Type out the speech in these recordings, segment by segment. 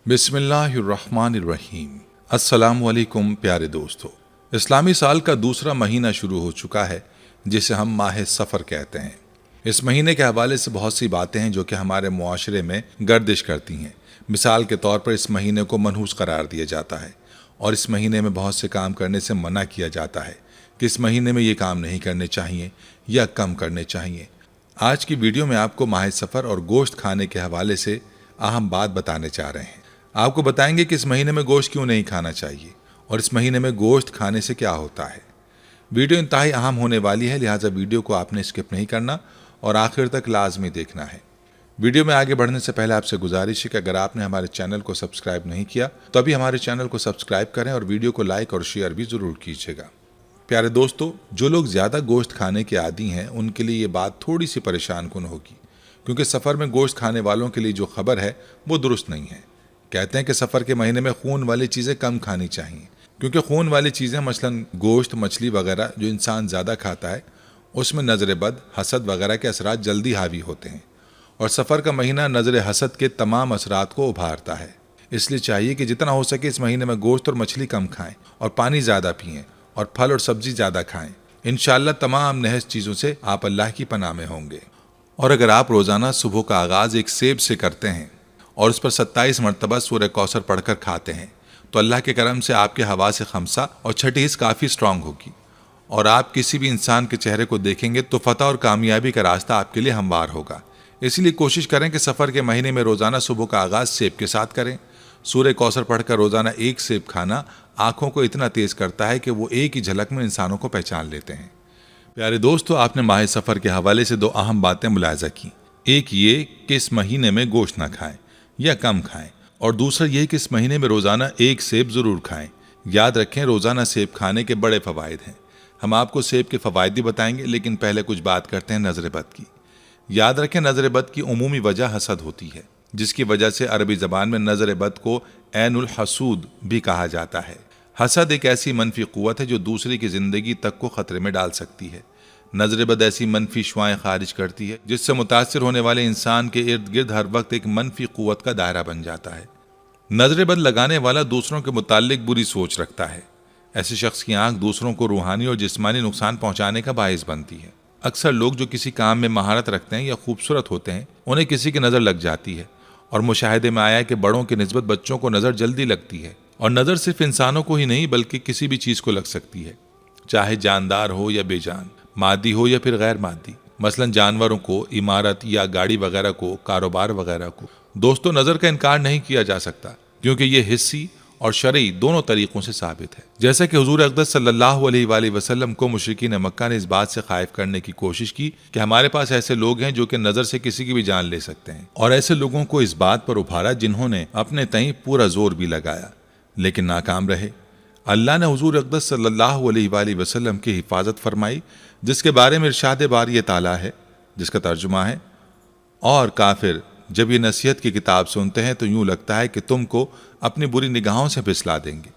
बिस्मिल्लाहिर्रहमानिर्रहीम। अस्सलामु अलैकुम प्यारे दोस्तों, इस्लामी साल का दूसरा महीना शुरू हो चुका है जिसे हम माह सफ़र कहते हैं। इस महीने के हवाले से बहुत सी बातें हैं जो कि हमारे मुआशरे में गर्दिश करती हैं। मिसाल के तौर पर इस महीने को मनहूस करार दिया जाता है और इस महीने में बहुत से काम करने से मना किया जाता है कि इस महीने में ये काम नहीं करने चाहिए या कम करने चाहिए। आज की वीडियो में आपको माह सफ़र और गोश्त खाने के हवाले से अहम बात बताने चाह रहे हैं। आपको बताएंगे कि इस महीने में गोश्त क्यों नहीं खाना चाहिए और इस महीने में गोश्त खाने से क्या होता है। वीडियो इंतहाई अहम होने वाली है, लिहाजा वीडियो को आपने स्किप नहीं करना और आखिर तक लाजमी देखना है। वीडियो में आगे बढ़ने से पहले आपसे गुजारिश है कि अगर आपने हमारे चैनल को सब्सक्राइब नहीं किया तो अभी हमारे चैनल को सब्सक्राइब करें और वीडियो को लाइक और शेयर भी ज़रूर कीजिएगा। प्यारे दोस्तों, जो लोग ज़्यादा गोश्त खाने के आदी हैं उनके लिए ये बात थोड़ी सी परेशान कुन होगी, क्योंकि सफ़र में गोश्त खाने वालों के लिए जो खबर है वो दुरुस्त नहीं है। कहते हैं कि सफ़र के महीने में खून वाली चीज़ें कम खानी चाहिए, क्योंकि खून वाली चीज़ें मसलन गोश्त, मछली वगैरह जो इंसान ज़्यादा खाता है उसमें नज़र बद, हसद वगैरह के असरात जल्दी हावी होते हैं और सफ़र का महीना नज़र हसद के तमाम असरात को उभारता है। इसलिए चाहिए कि जितना हो सके इस महीने में गोश्त और मछली कम खाएं और पानी ज़्यादा पिएँ और फल और सब्ज़ी ज़्यादा खाएँ। इंशाअल्लाह तमाम नहस चीज़ों से आप अल्लाह की पनाह में होंगे। और अगर आप रोज़ाना सुबह का आगाज़ एक सेब से करते हैं और उस पर 27 मरतबा सूरह कौसर पढ़कर खाते हैं तो अल्लाह के करम से आपके हवा से खमसा और छठी हिस्स काफ़ी स्ट्रांग होगी और आप किसी भी इंसान के चेहरे को देखेंगे तो फतह और कामयाबी का रास्ता आपके लिए हमवार होगा। इसलिए कोशिश करें कि सफ़र के महीने में रोज़ाना सुबह का आगाज़ सेब के साथ करें। सूरह कौसर पढ़कर रोज़ाना एक सेब खाना आँखों को इतना तेज़ करता है कि वो एक ही झलक में इंसानों को पहचान लेते हैं। प्यारे दोस्तों, आपने माह सफ़र के हवाले से दो अहम बातें मुलाहिज़ा की। एक ये कि इस महीने में गोश्त ना खाएं या कम खाएं, और दूसरा ये कि इस महीने में रोज़ाना एक सेब ज़रूर खाएं। याद रखें, रोज़ाना सेब खाने के बड़े फ़वाइद हैं। हम आपको सेब के फ़वाइद भी बताएंगे, लेकिन पहले कुछ बात करते हैं नज़र बद की। याद रखें, नज़र बद की उमूमी वजह हसद होती है, जिसकी वजह से अरबी ज़बान में नज़र बद को ऐनुल हसूद भी कहा जाता है। हसद एक ऐसी मनफी क़ुव्वत है जो दूसरे की ज़िंदगी तक को ख़तरे में डाल सकती है। नज़र बद ऐसी मनफी शुआएँ खारिज करती है जिससे मुतासिर होने वाले इंसान के इर्द गिर्द हर वक्त एक मनफी क़ुव्वत का दायरा बन जाता है। नज़र बद लगाने वाला दूसरों के मुताल्लिक बुरी सोच रखता है। ऐसे शख्स की आंख दूसरों को रूहानी और जिस्मानी नुकसान पहुंचाने का बाइस बनती है। अक्सर लोग जो किसी काम में महारत रखते हैं या खूबसूरत होते हैं उन्हें किसी की नज़र लग जाती है, और मुशाहिदे में आया है कि बड़ों की निस्बत बच्चों को नज़र जल्दी लगती है। और नज़र सिर्फ इंसानों को ही नहीं बल्कि किसी भी चीज़ को लग सकती है, चाहे जानदार हो या बेजान, मादी हो या फिर गैर मादी। मसलन जानवरों को, इमारत या गाड़ी वगैरह को, कारोबार वगैरह को। दोस्तों, नज़र का इनकार नहीं किया जा सकता क्योंकि ये हिस्सी और शरई दोनों तरीक़ों से साबित है। जैसा कि हुजूर अक़दस सल्लल्लाहु अलैहि वसल्लम को मुशरिकीन मक्का ने इस बात से खाइफ करने की कोशिश की कि हमारे पास ऐसे लोग हैं जो कि नज़र से किसी की भी जान ले सकते हैं, और ऐसे लोगों को इस बात पर उभारा जिन्होंने अपने तईं पूरा जोर भी लगाया लेकिन नाकाम रहे। अल्लाह ने हुजूर अक़दस सल्लल्लाहु अलैहि वसल्लम की हिफाजत फरमाई, जिसके बारे में इरशाद बारी ताला है, जिसका तर्जुमा है, और काफिर जब ये नसीहत की किताब सुनते हैं तो यूं लगता है कि तुमको अपनी बुरी निगाहों से फिसला देंगे।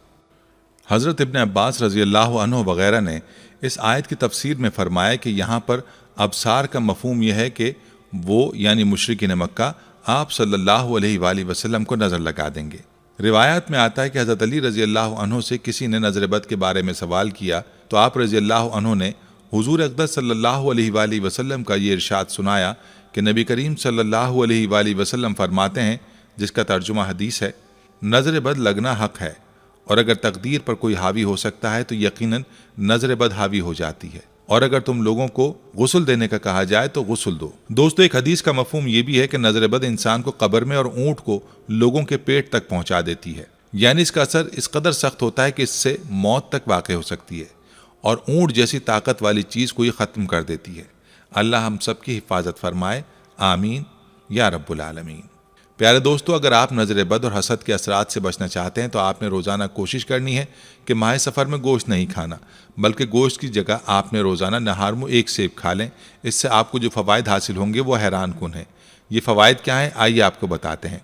हज़रत इब्न अब्बास रज़ी अल्लाह अन्हु वगैरह ने इस आयत की तफसीर में फरमाया कि यहाँ पर अबसार का मफहूम यह है कि वो यानी मुशरिकीन मक्का आप सल्लल्लाहु अलैहि वसल्लम को नज़र लगा देंगे। रिवायात में आता है कि हज़रत अली रज़ी अल्लाह अन्हु से किसी ने नज़र बद के बारे में सवाल किया तो आप रज़ी अल्लाह अन्हु ने हुजूर अक़दस सल्लल्लाहु अलैहि वसल्लम का ये इरशाद सुनाया कि नबी करीम सल्लल्लाहु अलैहि वसल्लम फरमाते हैं, जिसका तर्जुमा हदीस है, नज़र बद लगना हक़ है और अगर तकदीर पर कोई हावी हो सकता है तो यकीनन नज़र बद हावी हो जाती है, और अगर तुम लोगों को गुस्ल देने का कहा जाए तो गुस्ल दो। दोस्तों, एक हदीस का मफहूम ये भी है कि नज़र बद इंसान को कब्र में और ऊँट को लोगों के पेट तक पहुँचा देती है, यानी इसका असर इस कदर सख्त होता है कि इससे मौत तक वाक़ हो सकती है और ऊँट जैसी ताकत वाली चीज़ को ये ख़त्म कर देती है। अल्लाह हम सब की हिफाजत फरमाए, आमीन या रब्बुल आलमीन। प्यारे दोस्तों, अगर आप नज़र बद और हसद के असरात से बचना चाहते हैं तो आपने रोज़ाना कोशिश करनी है कि माह सफ़र में गोश्त नहीं खाना, बल्कि गोश्त की जगह आपने रोज़ाना नहार मुँह एक सेब खा लें। इससे आपको जो फ़वाइद हासिल होंगे वो हैरान कुन है। ये फ़वाइद क्या हैं, आइए आपको बताते हैं।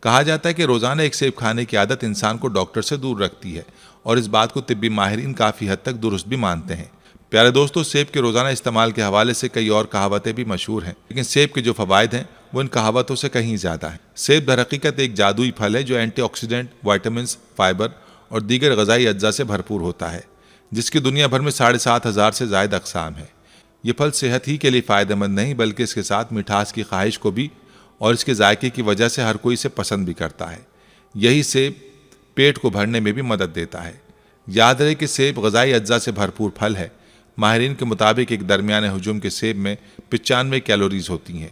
कहा जाता है कि रोज़ाना एक सेब खाने की आदत इंसान को डॉक्टर से दूर रखती है और इस बात को तिब्बी माहिरीन काफ़ी हद तक दुरुस्त भी मानते हैं। پیارے دوستو، سیب کے روزانہ استعمال کے حوالے سے کئی اور کہاوتیں بھی مشہور ہیں، لیکن سیب کے جو فوائد ہیں وہ ان کہاوتوں سے کہیں زیادہ ہیں۔ سیب در حقیقت ایک جادوئی پھل ہے جو اینٹی آکسیڈنٹ، وائٹامنس، فائبر اور دیگر غذائی اجزاء سے بھرپور ہوتا ہے، جس کی دنیا بھر میں 7,500 سے زائد اقسام ہیں۔ یہ پھل صحت ہی کے لیے فائدہ مند نہیں بلکہ اس کے ساتھ مٹھاس کی خواہش کو بھی اور اس کے ذائقے کی وجہ سے ہر کوئی اسے پسند بھی کرتا ہے۔ یہی سیب پیٹ کو بھرنے میں بھی مدد دیتا ہے۔ یاد رہے کہ سیب غذائی اجزاء سے بھرپور پھل ہے۔ ماہرین کے مطابق ایک درمیانے حجم کے سیب میں 95 کیلوریز ہوتی ہیں،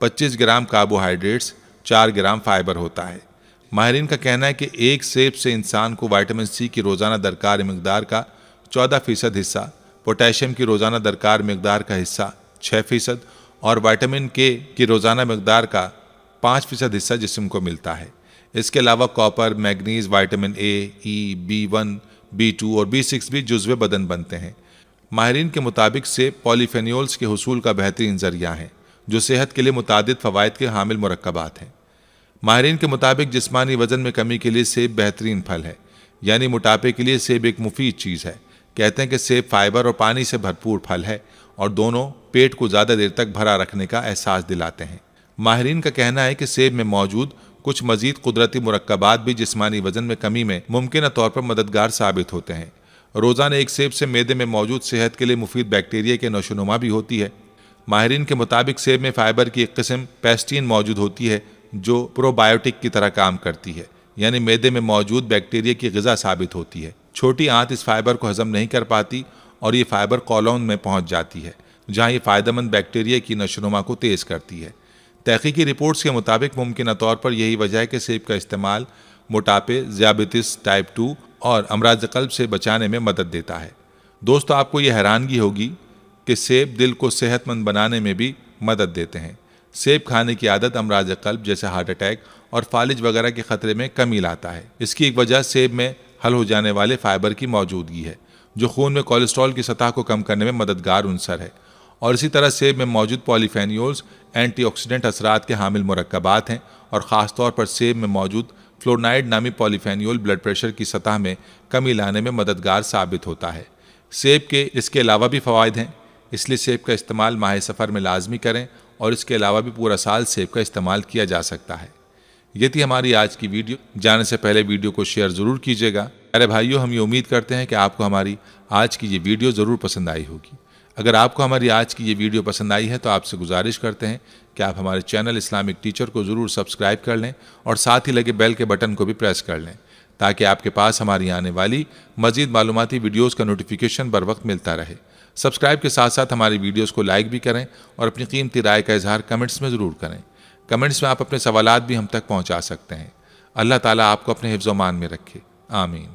25 گرام کاربوہائیڈریٹس، 4 گرام فائبر ہوتا ہے۔ ماہرین کا کہنا ہے کہ ایک سیب سے انسان کو وائٹامن سی کی روزانہ درکار مقدار کا 14% حصہ، پوٹاشیم کی روزانہ درکار مقدار کا حصہ 6% اور وائٹامن کے کی روزانہ مقدار کا 5% حصہ جسم کو ملتا ہے۔ اس کے علاوہ copper, manganese, vitamin A, E, B1، B2 اور B6 بھی جزو بدن بنتے ہیں۔ ماہرین کے مطابق سیب پولی فینولز کے حصول کا بہترین ذریعہ ہیں، جو صحت کے لیے متعدد فوائد کے حامل مرکبات ہیں۔ ماہرین کے مطابق جسمانی وزن میں کمی کے لیے سیب بہترین پھل ہے، یعنی موٹاپے کے لیے سیب ایک مفید چیز ہے۔ کہتے ہیں کہ سیب فائبر اور پانی سے بھرپور پھل ہے اور دونوں پیٹ کو زیادہ دیر تک بھرا رکھنے کا احساس دلاتے ہیں۔ ماہرین کا کہنا ہے کہ سیب میں موجود کچھ مزید قدرتی مرکبات بھی جسمانی وزن میں کمی میں ممکنہ طور پر مددگار ثابت ہوتے ہیں۔ روزانہ ایک سیب سے معدے میں موجود صحت کے لیے مفید بیکٹیریا کے نشوونما بھی ہوتی ہے۔ ماہرین کے مطابق سیب میں فائبر کی ایک قسم پیسٹین موجود ہوتی ہے جو پرو بایوٹک کی طرح کام کرتی ہے، یعنی معدے میں موجود بیکٹیریا کی غذا ثابت ہوتی ہے۔ چھوٹی آنت اس فائبر کو ہضم نہیں کر پاتی اور یہ فائبر کولون میں پہنچ جاتی ہے، جہاں یہ فائدہ مند بیکٹیریا کی نشوونما کو تیز کرتی ہے۔ تحقیقی رپورٹس کے مطابق ممکنہ طور پر یہی وجہ ہے کہ سیب کا استعمال موٹاپے، ذیابیطس ٹائپ 2 اور امراض قلب سے بچانے میں مدد دیتا ہے۔ دوستو، آپ کو یہ حیرانگی ہوگی کہ سیب دل کو صحت مند بنانے میں بھی مدد دیتے ہیں۔ سیب کھانے کی عادت امراض قلب جیسے ہارٹ اٹیک اور فالج وغیرہ کے خطرے میں کمی لاتا ہے۔ اس کی ایک وجہ سیب میں حل ہو جانے والے فائبر کی موجودگی ہے، جو خون میں کولیسٹرول کی سطح کو کم کرنے میں مددگار عنصر ہے، اور اسی طرح سیب میں موجود پولی فینولز اینٹی آکسیڈنٹ اثرات کے حامل مرکبات ہیں، اور خاص طور پر سیب میں موجود فلورنائڈ نامی پولی فینول بلڈ پریشر کی سطح میں کمی لانے میں مددگار ثابت ہوتا ہے۔ سیب کے اس کے علاوہ بھی فوائد ہیں، اس لیے سیب کا استعمال ماہ سفر میں لازمی کریں، اور اس کے علاوہ بھی پورا سال سیب کا استعمال کیا جا سکتا ہے۔ یہ تھی ہماری آج کی ویڈیو۔ جانے سے پہلے ویڈیو کو شیئر ضرور کیجیے گا۔ میرے بھائیوں، ہم یہ امید کرتے ہیں کہ آپ کو ہماری آج کی یہ ویڈیو ضرور پسند آئی ہوگی۔ اگر آپ کو ہماری آج کی یہ ویڈیو پسند آئی ہے تو آپ سے گزارش کرتے ہیں کہ آپ ہمارے چینل اسلامک ٹیچر کو ضرور سبسکرائب کر لیں اور ساتھ ہی لگے بیل کے بٹن کو بھی پریس کر لیں، تاکہ آپ کے پاس ہماری آنے والی مزید معلوماتی ویڈیوز کا نوٹیفیکیشن بر وقت ملتا رہے۔ سبسکرائب کے ساتھ ساتھ ہماری ویڈیوز کو لائک بھی کریں اور اپنی قیمتی رائے کا اظہار کمنٹس میں ضرور کریں۔ کمنٹس میں آپ اپنے سوالات بھی ہم تک پہنچا سکتے ہیں۔ اللہ تعالیٰ آپ کو اپنے حفظ و امان میں رکھے، آمین۔